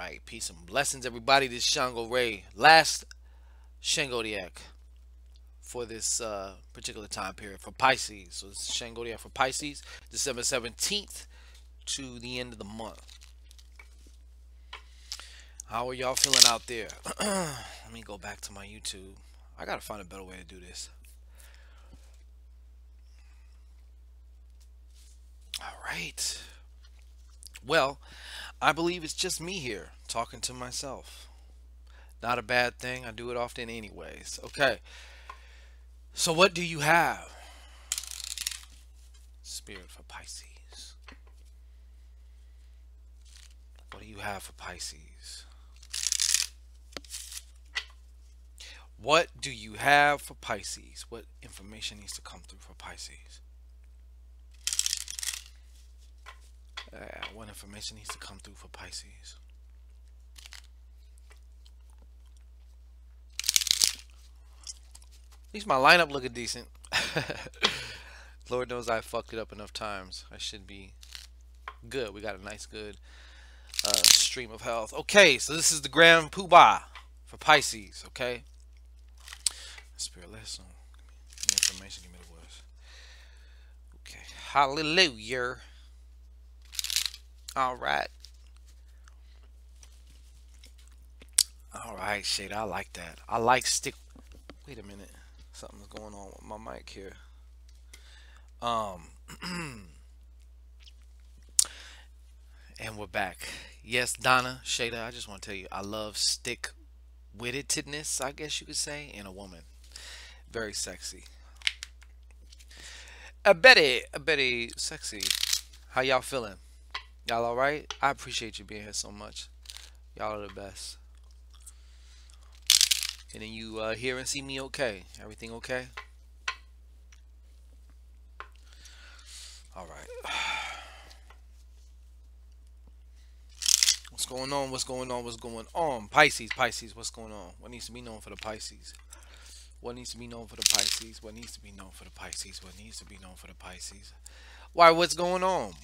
right, peace and blessings, everybody. This is Shango Ray, last Shangodiac for this particular time period for Pisces. So this is Shangodiac for Pisces, December 17th to the end of the month. How are y'all feeling out there? Let me go back to my YouTube. I gotta find a better way to do this. All right. Well, I believe it's just me here talking to myself. Not a bad thing. I do it often anyways. Okay. So what do you have? Spirit for Pisces. What do you have for Pisces? What do you have for Pisces? What information needs to come through for Pisces? What information needs to come through for Pisces? At least my lineup looking decent. Lord knows I fucked it up enough times. I should be good. We got a nice, good stream of health. Okay, so this is the Grand Poobah for Pisces. Okay, Spirit, let us know. Give me information. Give me the words. Okay, hallelujah. All right. All right, Shade. I like that. I like stick. Wait a minute. Something's going on with my mic here. And we're back. Yes, Donna, Shada, I just want to tell you, I love stick-wittedness, I guess you could say, in a woman. Very sexy. Betty, sexy. How y'all feeling? Y'all all right? I appreciate you being here so much. Y'all are the best. And then you hear and see me okay? Everything okay? All right. What's going on? What's going on? What's going on? Pisces, Pisces, what's going on? What needs to be known for the Pisces? What needs to be known for the Pisces? What needs to be known for the Pisces? What needs to be known for the Pisces? Why, what's going on?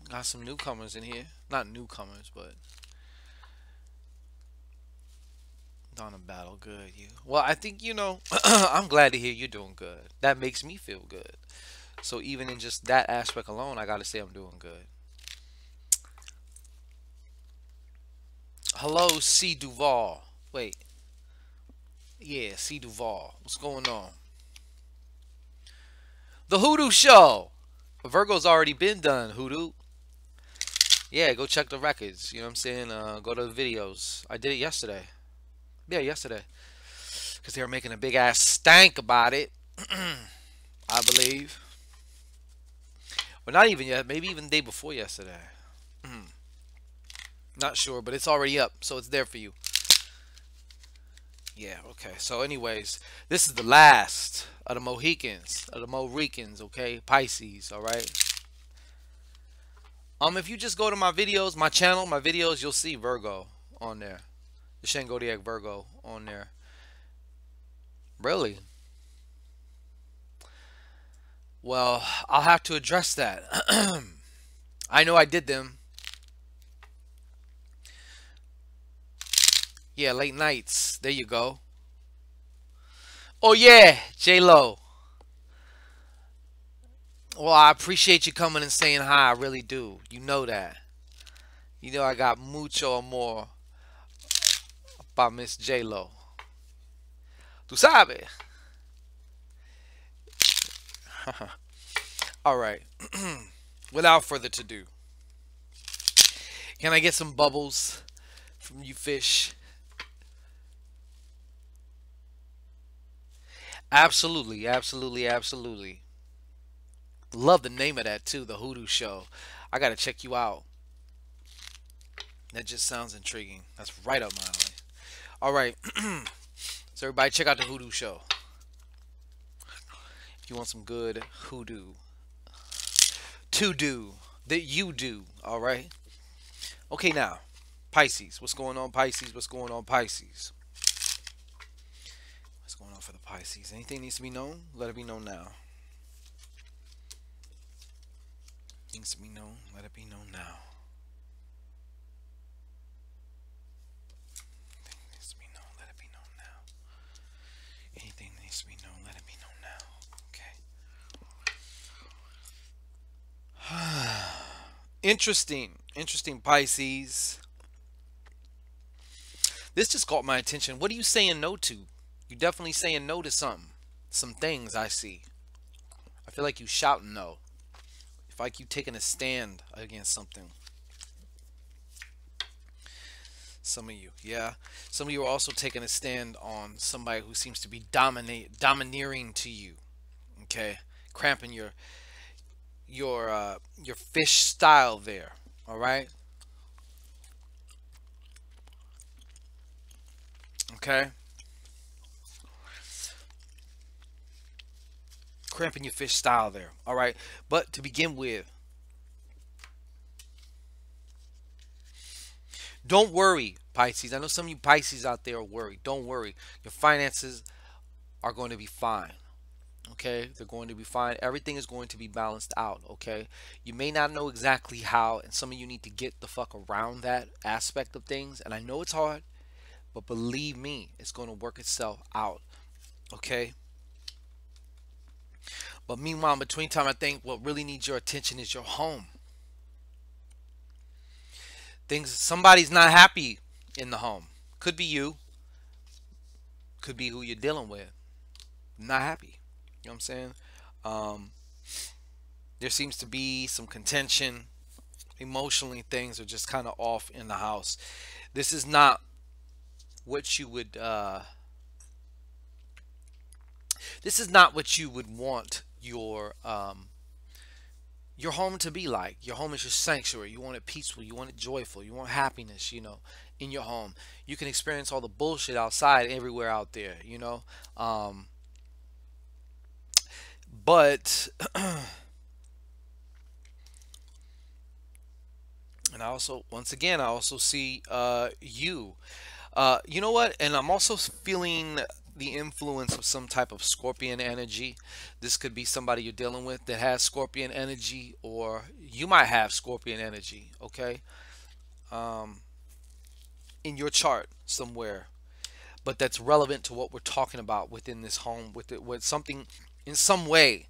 Got some newcomers in here. Not newcomers, but Dawn of Battle. Good, you. Well, I think, I'm glad to hear you're doing good. That makes me feel good. So even in just that aspect alone, I gotta say I'm doing good. Hello, C. Duval. Wait. Yeah, C. Duval. What's going on? The Hoodoo Show. Virgo's already been done, Hoodoo. Yeah, go check the records. You know what I'm saying? Go to the videos. I did it yesterday. Yeah, yesterday. Because they were making a big ass stank about it. I believe. Well, not even yet. Maybe even the day before yesterday. Not sure, but it's already up. So it's there for you. Yeah, okay. So anyways, this is the last of the Mohicans. Of the Mohicans, okay? Pisces, alright? If you just go to my videos, my channel, my videos, you'll see Virgo on there. The Shangodiac Virgo on there. Really? Well, I'll have to address that. I know I did them. Yeah, late nights. There you go. Oh yeah, J-Lo. Well, I appreciate you coming and saying hi. I really do. You know that. You know I got mucho amor para Miss J-Lo. Tú sabes. All right. Without further ado, can I get some bubbles from you fish? Absolutely, absolutely, absolutely. Love the name of that too, the Hoodoo Show. I gotta check you out. That just sounds intriguing. That's right up my alley. All right. So everybody check out the Hoodoo Show. If you want some good hoodoo to do that you do, all right? Okay, now, Pisces. What's going on, Pisces? What's going on, Pisces? What's going on for the Pisces? Anything needs to be known? Let it be known now. Needs to be known, let it be known now. Anything needs to be known, let it be known now. Anything needs to be known, let it be known now. Okay. Interesting, Pisces. This just caught my attention. What are you saying no to? You definitely saying no to something. Some things I see. I feel like you shouting no. If like you taking a stand against something. Some of you, yeah. Some of you are also taking a stand on somebody who seems to be domineering to you. Okay, cramping your fish style there. All right. Okay. Cramping your fish style there. All right. But to begin with, don't worry, Pisces. I know some of you Pisces out there are worried. Don't worry. Your finances are going to be fine. Okay, they're going to be fine. Everything is going to be balanced out. Okay, you may not know exactly how, and some of you need to get the fuck around that aspect of things. And I know it's hard, but believe me, it's going to work itself out. Okay. But meanwhile, in between time, I think what really needs your attention is your home. Somebody's not happy in the home. Could be you. Could be who you're dealing with. Not happy. You know what I'm saying? There seems to be some contention. Emotionally, things are just kind of off in the house. This is not what you would. This is not what you would want your home to be like. Your home is your sanctuary. You want it peaceful. You want it joyful. You want happiness. In your home. You can experience all the bullshit outside, everywhere out there. But and I also, once again, I also see you. You know what? And I'm also feeling the influence of some type of Scorpion energy. This could be somebody you're dealing with that has Scorpion energy, or you might have Scorpion energy. Okay, in your chart somewhere, but that's relevant to what we're talking about within this home. With something in some way,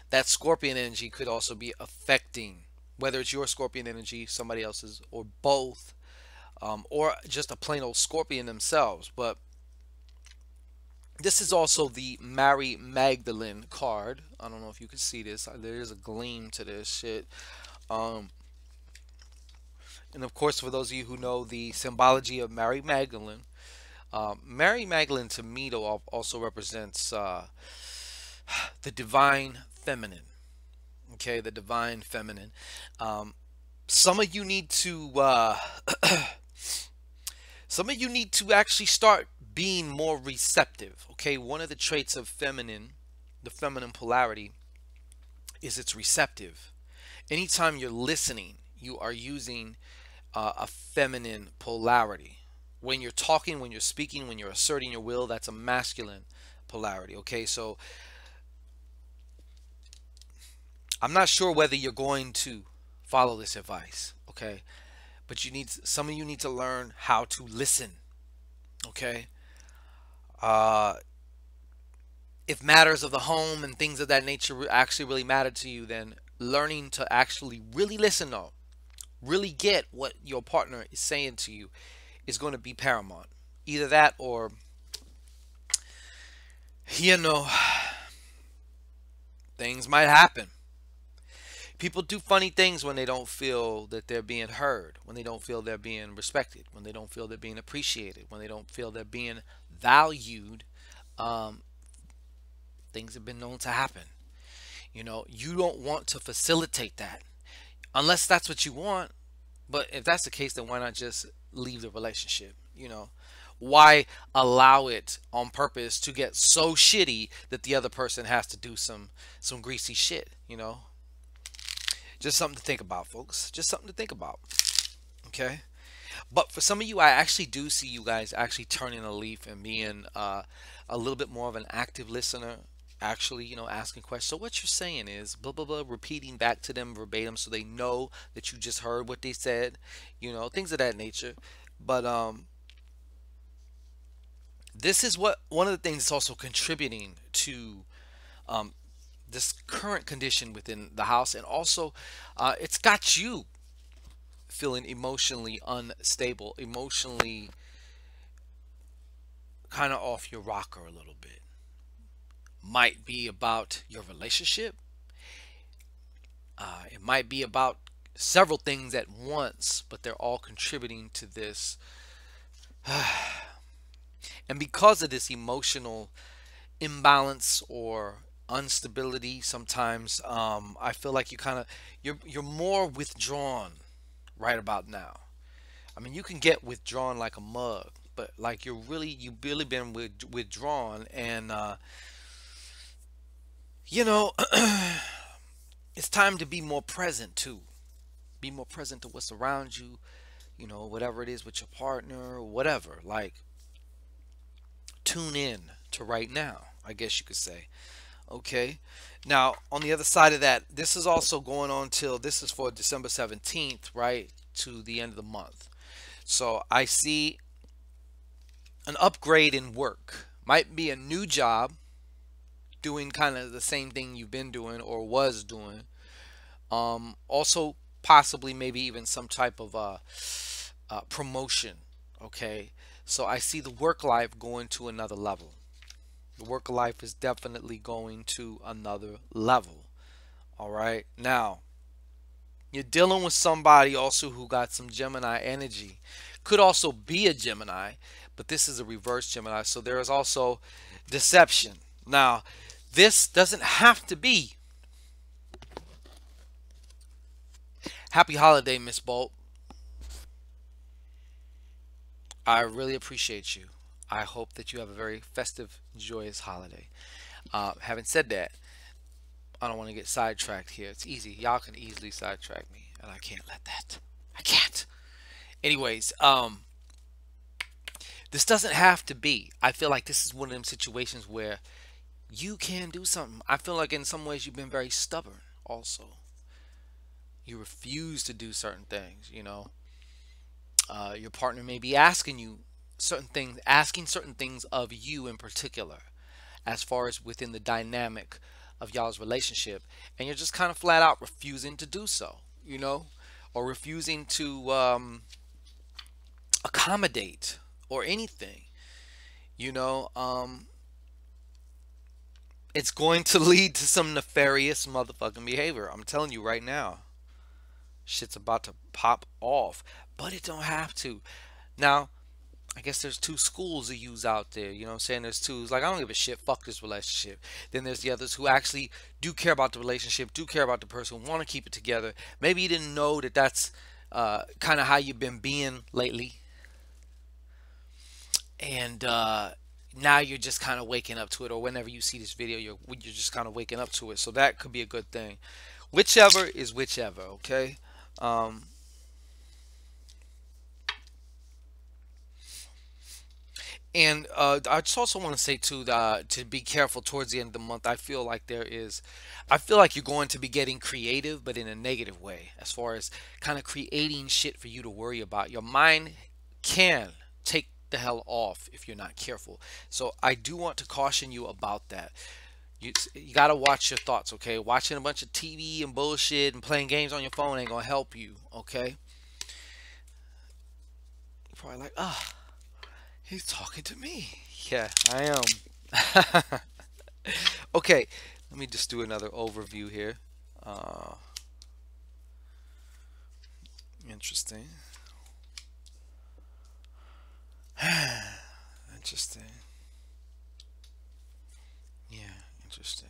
that Scorpion energy could also be affecting, whether it's your Scorpion energy, somebody else's, or both, or just a plain old Scorpion themselves. But this is also the Mary Magdalene card. I don't know if you can see this. There's a gleam to this shit. And of course, for those of you who know the symbology of Mary Magdalene, Mary Magdalene to me though also represents the divine feminine. Okay, the divine feminine. Some of you need to some of you need to actually start being more receptive. Okay, one of the traits of the feminine polarity, is it's receptive. Anytime you're listening, you are using a feminine polarity. When you're talking, when you're speaking, when you're asserting your will, that's a masculine polarity. Okay, so I'm not sure whether you're going to follow this advice. Okay, but some of you need to learn how to listen. Okay, if matters of the home and things of that nature actually really matter to you, then learning to actually really listen, though, really get what your partner is saying to you, is going to be paramount. Either that, or things might happen. People do funny things when they don't feel that they're being heard, when they don't feel they're being respected, when they don't feel they're being appreciated, when they don't feel they're being valued. Things have been known to happen. You don't want to facilitate that unless that's what you want. But if that's the case, then why not just leave the relationship? Why allow it on purpose to get so shitty that the other person has to do some greasy shit? Just something to think about, folks. Just something to think about. Okay. But for some of you, I actually do see you guys actually turning a leaf and being a little bit more of an active listener, actually, asking questions. So what you're saying is blah blah blah, repeating back to them verbatim so they know that you just heard what they said, things of that nature. But this is what one of the things that's also contributing to um, this current condition within the house, and also it's got you feeling emotionally unstable, emotionally kind of off your rocker a little bit. Might be about your relationship. It might be about several things at once, but they're all contributing to this. And because of this emotional imbalance or instability, sometimes I feel like you're more withdrawn right about now. I mean, you can get withdrawn like a mug, but like you've really been withdrawn, and you know, it's time to be more present too. Be more present to what's around you. Whatever it is with your partner, or whatever. Like, tune in to right now, I guess you could say. Okay. Now, on the other side of that, this is also going on till this is for December 17th, right? To the end of the month. So I see an upgrade in work. Might be a new job doing kind of the same thing you've been doing or was doing. Also, possibly maybe even some type of promotion. Okay. So I see the work life going to another level. The work life is definitely going to another level. All right. Now, you're dealing with somebody also who got some Gemini energy. Could also be a Gemini, but this is a reverse Gemini. So there is also deception. Now, this doesn't have to be. Happy holiday, Miss Bolt. I really appreciate you. I hope that you have a very festive, joyous holiday. Having said that, I don't want to get sidetracked here. It's easy. Y'all can easily sidetrack me, and I can't let that. I can't. Anyways, this doesn't have to be. I feel like this is one of them situations where you can do something. I feel like in some ways you've been very stubborn also. You refuse to do certain things. Your partner may be asking you certain things, asking certain things of you in particular, as far as within the dynamic of y'all's relationship, and you're just kind of flat out refusing to do so, or refusing to accommodate or anything. you know um it's going to lead to some nefarious motherfucking behavior. I'm telling you right now, shit's about to pop off, but it don't have to. Now, I guess there's two schools of use out there. You know what I'm saying? There's two. It's like, I don't give a shit. Fuck this relationship. Then there's the others who actually do care about the relationship, do care about the person, want to keep it together. Maybe you didn't know that that's kind of how you've been being lately. And now you're just kind of waking up to it. Or whenever you see this video, you're just kind of waking up to it. So that could be a good thing. Whichever is whichever, okay? Um, And I just also want to say too to be careful towards the end of the month. I feel like you're going to be getting creative, but in a negative way, as far as kind of creating shit for you to worry about. Your mind can take the hell off if you're not careful. So I do want to caution you about that. You got to watch your thoughts, okay? Watching a bunch of TV and bullshit and playing games on your phone ain't gonna help you, okay? You're probably like, ah. He's talking to me. Yeah, I am. Okay, let me just do another overview here. Uh, Interesting. Interesting. Yeah, interesting.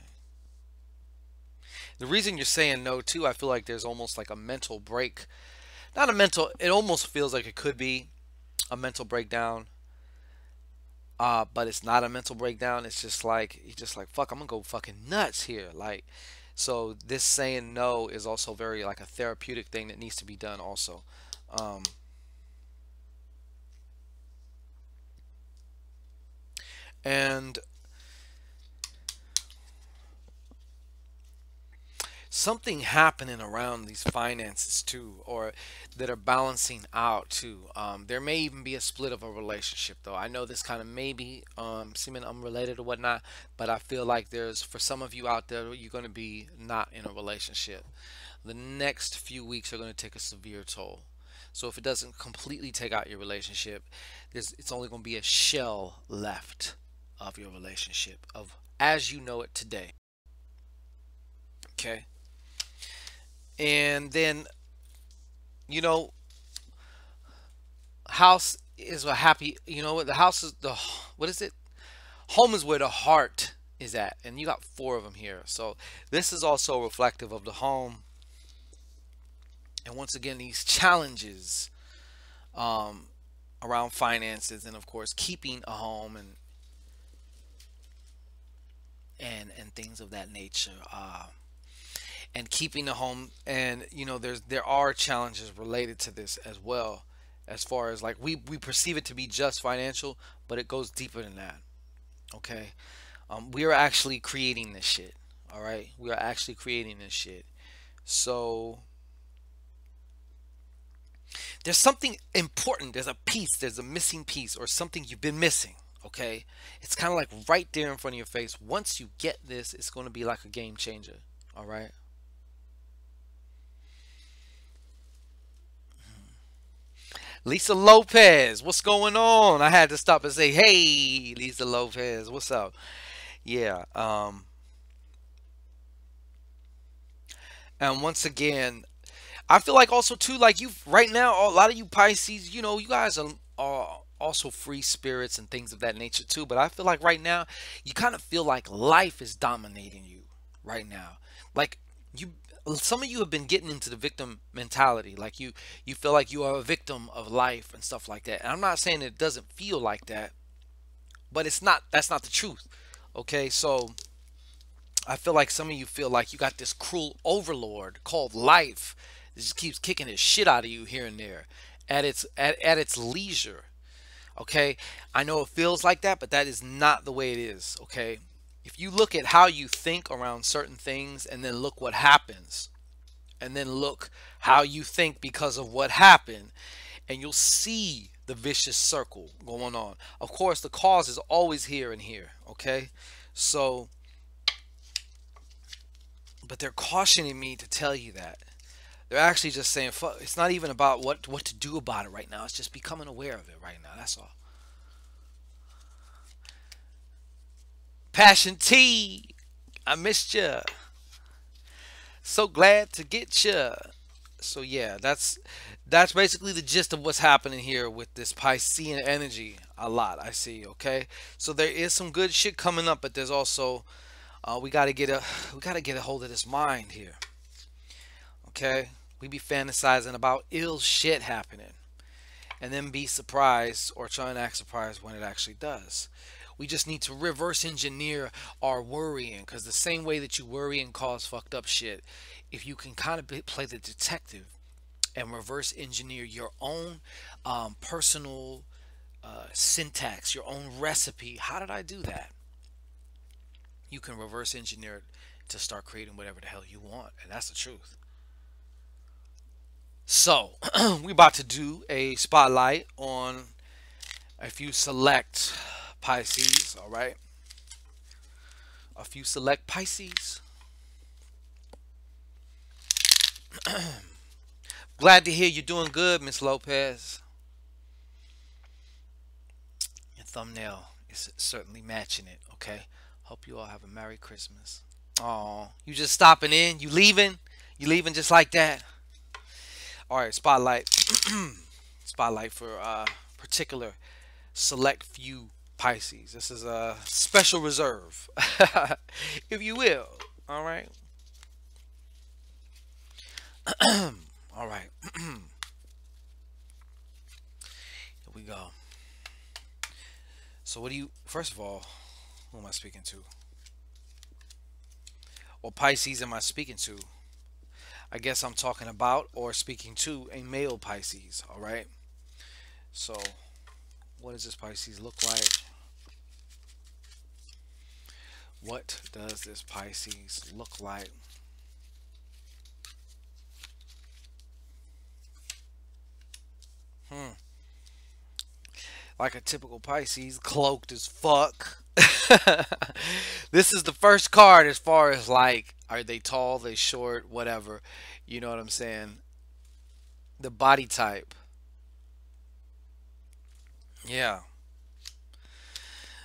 The reason you're saying no too, I feel like there's almost like a mental break. Not a mental, it almost feels like it could be a mental breakdown. But it's not a mental breakdown. It's just like you're just like, fuck, I'm gonna go fucking nuts here. Like, so this saying no is also very like a therapeutic thing that needs to be done also. Um, and something happening around these finances too, or that are balancing out too. There may even be a split of a relationship, though. I know this kind of maybe seeming unrelated or whatnot, but I feel like there's, for some of you out there, you're going to be not in a relationship. The next few weeks are going to take a severe toll. So if it doesn't completely take out your relationship, it's only going to be a shell left of your relationship of as you know it today. Okay. And then, you know, house is a happy, you know what? The house is the, what is it? Home is where the heart is at. And you got four of them here. So this is also reflective of the home. And once again, these challenges um, around finances and, of course, keeping a home and things of that nature. And keeping the home, and there are challenges related to this as well, as far as like we perceive it to be just financial, but it goes deeper than that. Okay. We are actually creating this shit. All right, we are actually creating this shit. So there's something important, there's a piece, there's a missing piece, or something you've been missing. Okay, it's kind of like right there in front of your face. Once you get this, it's going to be like a game changer. All right. Lisa Lopez, what's going on? I had to stop and say, hey, Lisa Lopez, what's up? Yeah. And once again, I feel like also too, like you right now, a lot of you Pisces, you guys are also free spirits and things of that nature too. But I feel like right now, you kind of feel like life is dominating you right now. Like you, some of you have been getting into the victim mentality. Like you feel like you are a victim of life and stuff like that. And I'm not saying it doesn't feel like that, but it's not. That's not the truth. Okay, so I feel like some of you feel like you got this cruel overlord called life that just keeps kicking his shit out of you here and there at its leisure. Okay, I know it feels like that, but that is not the way it is. Okay, if you look at how you think around certain things and then look what happens, and then look how you think because of what happened, and you'll see the vicious circle going on. Of course, the cause is always here and here. Okay, so but they're cautioning me to tell you that. They're actually just saying, fuck, it's not even about what to do about it right now. It's just becoming aware of it right now. That's all. Passion T, I missed you. So glad to get you. So yeah, that's basically the gist of what's happening here with this Piscean energy. A lot I see. Okay, so there is some good shit coming up, but there's also we gotta get a hold of this mind here. Okay, we be fantasizing about ill shit happening, and then be surprised or try and act surprised when it actually does. We just need to reverse engineer our worrying, because the same way that you worry and cause fucked up shit, if you can kind of play the detective and reverse engineer your own personal syntax, your own recipe. How did I do that? You can reverse engineer it to start creating whatever the hell you want, and that's the truth. So we about to do a spotlight on a few select Pisces. All right, a few select Pisces. Glad to hear you're doing good, Miss Lopez. Your thumbnail is certainly matching it. Okay, hope you all have a Merry Christmas. Oh, you just stopping in? You leaving? You leaving just like that? All right, spotlight. Spotlight for particular select few Pisces. This is a special reserve, if you will. All right. All right. Here we go. So what do you, first of all, who am I speaking to? What Pisces am I speaking to? I guess I'm talking about or speaking to a male Pisces. All right. So what does this Pisces look like? What does this Pisces look like? Like a typical Pisces, cloaked as fuck. This is the first card as far as like, are they tall, they short, whatever. You know what I'm saying? The body type. Yeah,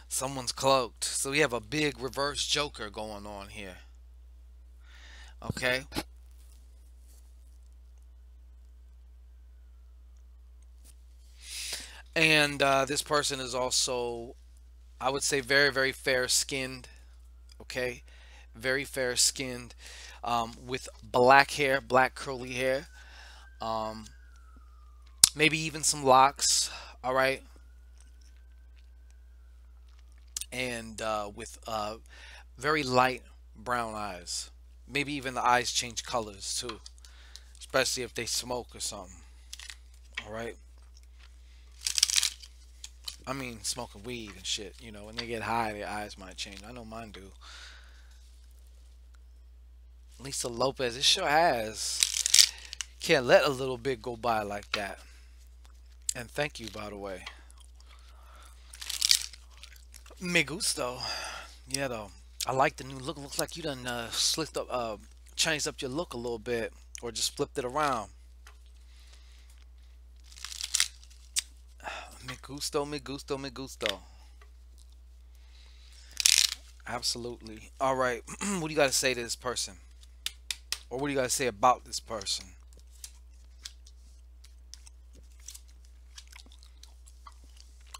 someone's cloaked. So we have a big reverse Joker going on here. Okay. And this person is also, I would say, very, very fair skinned. Okay. Very fair skinned, with black hair, black curly hair. Um, Maybe even some locks. All right. And with very light brown eyes. Maybe even the eyes change colors too, especially if they smoke or something. All right. I mean, smoking weed and shit. You know, when they get high, their eyes might change. I know mine do. Lisa Lopez, it sure has. Can't let a little bit go by like that. And thank you, by the way. Me gusto. Yeah, though. I like the new look. Looks like you done slicked up, changed up your look a little bit, or just flipped it around. Me gusto, me gusto, me gusto. Absolutely. All right. What do you got to say to this person? Or what do you got to say about this person?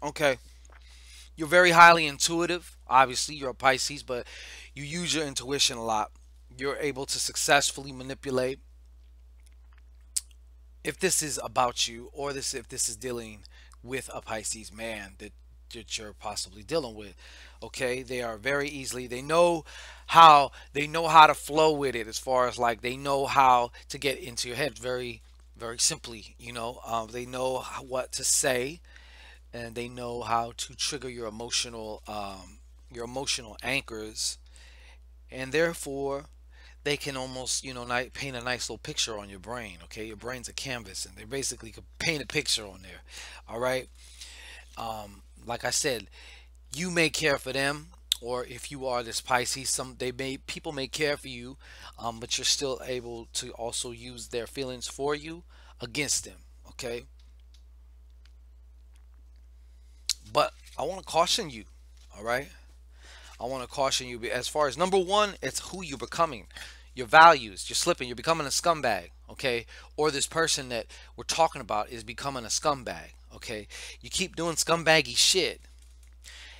Okay. You're very highly intuitive. Obviously, you're a Pisces, but you use your intuition a lot. You're able to successfully manipulate. If this is about you, or this if this is dealing with a Pisces man that you're possibly dealing with, okay, they are very easily, they know how to flow with it, as far as like they know how to get into your head very, very simply. They know what to say, and they know how to trigger your emotional anchors, and therefore they can almost, paint a nice little picture on your brain. Okay, your brain's a canvas, and they basically could paint a picture on there. All right. Like I said, you may care for them, or if you are this Pisces, people may care for you, but you're still able to also use their feelings for you against them. Okay. But I want to caution you. All right. I want to caution you as far as number one, it's who you're becoming, your values. You're slipping. You're becoming a scumbag. Okay. Or this person that we're talking about is becoming a scumbag. Okay. You keep doing scumbaggy shit,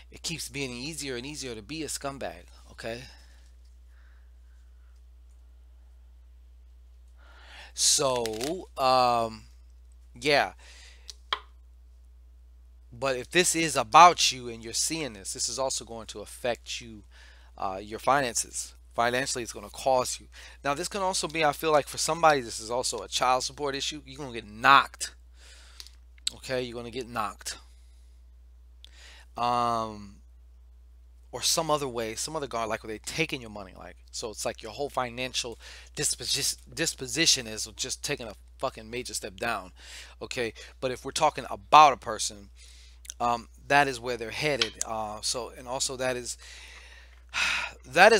it keeps being easier and easier to be a scumbag. Okay. So, yeah. But if this is about you and you're seeing this is also going to affect you, your finances. Financially, it's going to cost you. Now, this can also be, I feel like for somebody, this is also a child support issue. You're going to get knocked. Okay, you're going to get knocked. Or some other way, some other guard, like where they taking your money, like, so it's like your whole financial disposition is just taking a fucking major step down. Okay, but if we're talking about a person, that is where they're headed. So, and also that is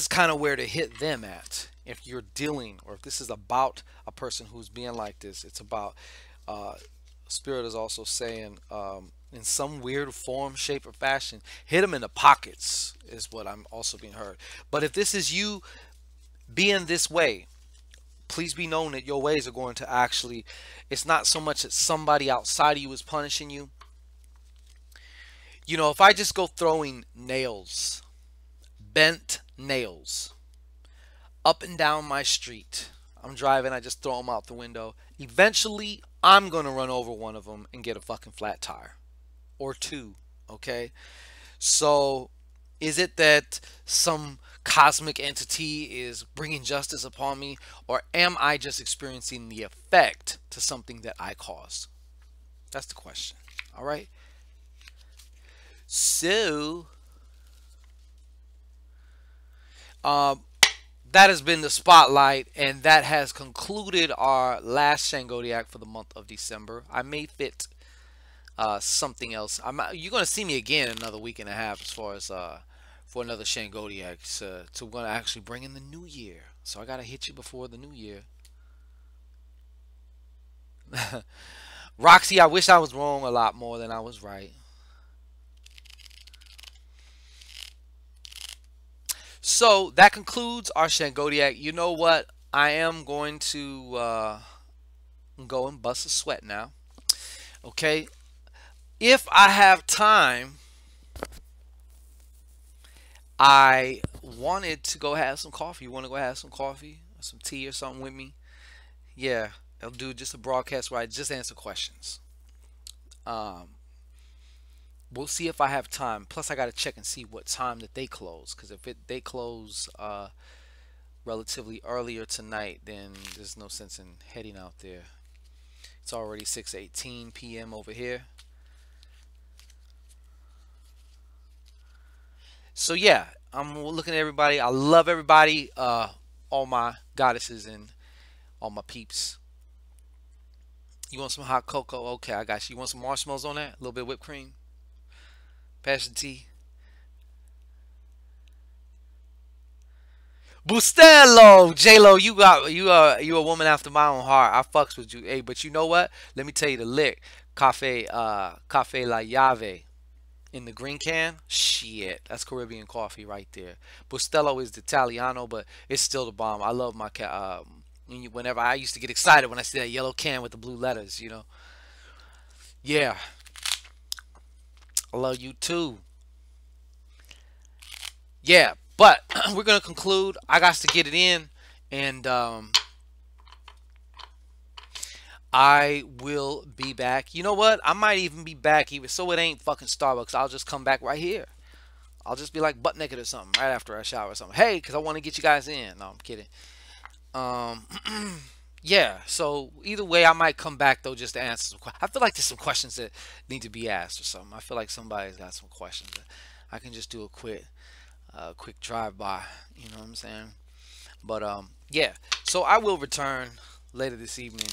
kind of where to hit them at. If you're dealing, or if this is about a person who's being like this, it's about, uh, Spirit is also saying, in some weird form, shape, or fashion, hit them in the pockets, is what I'm also being heard. But if this is you being this way, please be known that your ways are going to actually, it's not so much that somebody outside of you is punishing you. If I just go throwing nails, bent nails, up and down my street, I'm driving, I just throw them out the window. Eventually, I'm going to run over one of them and get a fucking flat tire. Or two. Okay? So, is it that some cosmic entity is bringing justice upon me? Or am I just experiencing the effect to something that I caused? That's the question. All right? So, that has been the spotlight, and that has concluded our last Shangodiac for the month of December. I may fit something else. You're gonna see me again in another week and a half as far as for another Shangodiac. So we're gonna actually bring in the new year. So I gotta hit you before the new year. Roxy, I wish I was wrong a lot more than I was right. So that concludes our Shangodiac. You know what? I am going to go and bust a sweat now. Okay. If I have time, I wanted to go have some coffee. You want to go have some coffee or some tea or something with me? Yeah, I'll do just a broadcast where I just answer questions. Um, we'll see if I have time. Plus, I got to check and see what time that they close. Because if they close relatively earlier tonight, then there's no sense in heading out there. It's already 6:18 p.m. over here. So yeah, I'm looking at everybody. I love everybody. All my goddesses and all my peeps. You want some hot cocoa? Okay, I got you. You want some marshmallows on that? A little bit of whipped cream, passion tea. Bustelo, J Lo, you a woman after my own heart. I fucks with you, hey. But you know what? Let me tell you the lick. Cafe La Llave in the green can. Shit, that's Caribbean coffee right there. Bustelo is the Italiano, but it's still the bomb. I love my whenever I used to get excited when I see that yellow can with the blue letters. Yeah, I love you too. Yeah, but we're gonna conclude. I got to get it in, and I will be back. You know what? I might even be back even so it ain't fucking Starbucks. I'll just come back right here. I'll just be like butt naked or something right after I shower or something. Hey, because I want to get you guys in. No, I'm kidding. Um, yeah. So either way, I might come back though just to answer some questions. I feel like there's some questions that need to be asked or something. I feel like somebody's got some questions that I can just do a quick drive by. You know what I'm saying? But yeah. So I will return later this evening.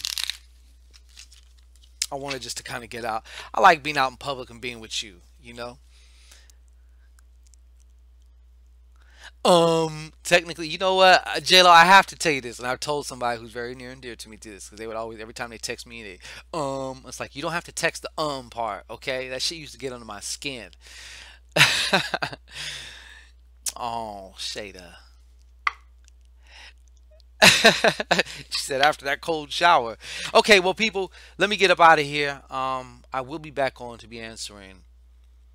I wanted just to kind of get out. I like being out in public and being with you. Technically, you know what, J-Lo, I have to tell you this, and I've told somebody who's very near and dear to me to this, because they would always, every time they text me, it's like, you don't have to text the part, okay? That shit used to get under my skin. Oh, Shada. She said after that cold shower. Okay, well, people, let me get up out of here. I will be back on to be answering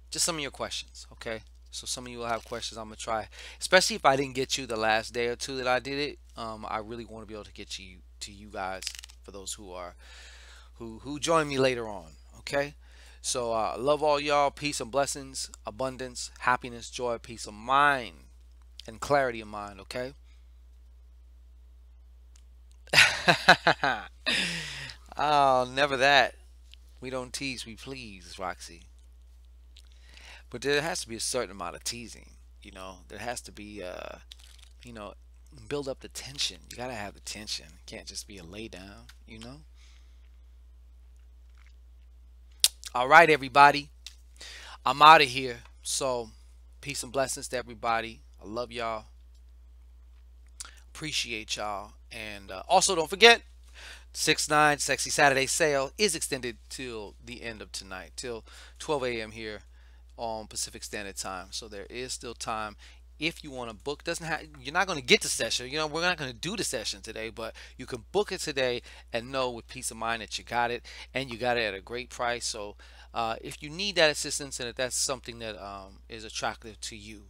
just some of your questions, okay? So some of you will have questions. I'm gonna try, especially if I didn't get you the last day or two that I did it. I really want to be able to get you to you guys for those who join me later on. Okay. So love all y'all. Peace and blessings, abundance, happiness, joy, peace of mind, and clarity of mind. Okay. Oh, never that. We don't tease, we please, Roxy. But there has to be a certain amount of teasing. There has to be, you know, build up the tension. You gotta have the tension. It can't just be a lay down. All right, everybody. I'm out of here. So, peace and blessings to everybody. I love y'all. Appreciate y'all. And also, don't forget, 6-9 Sexy Saturday sale is extended till the end of tonight, till 12 a.m. here on Pacific Standard Time. So there is still time if you want to book. Doesn't have You're not going to get the session. We're not going to do the session today, but you can book it today and know with peace of mind that you got it, and you got it at a great price. So if you need that assistance and if that's something that is attractive to you,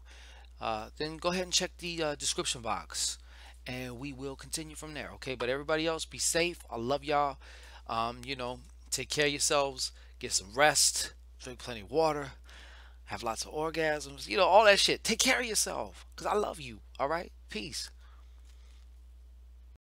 then go ahead and check the description box, and we will continue from there. Okay, but everybody else, be safe. I love y'all. Take care of yourselves. Get some rest. Drink plenty of water. Have lots of orgasms. All that shit. Take care of yourself, because I love you. All right, peace.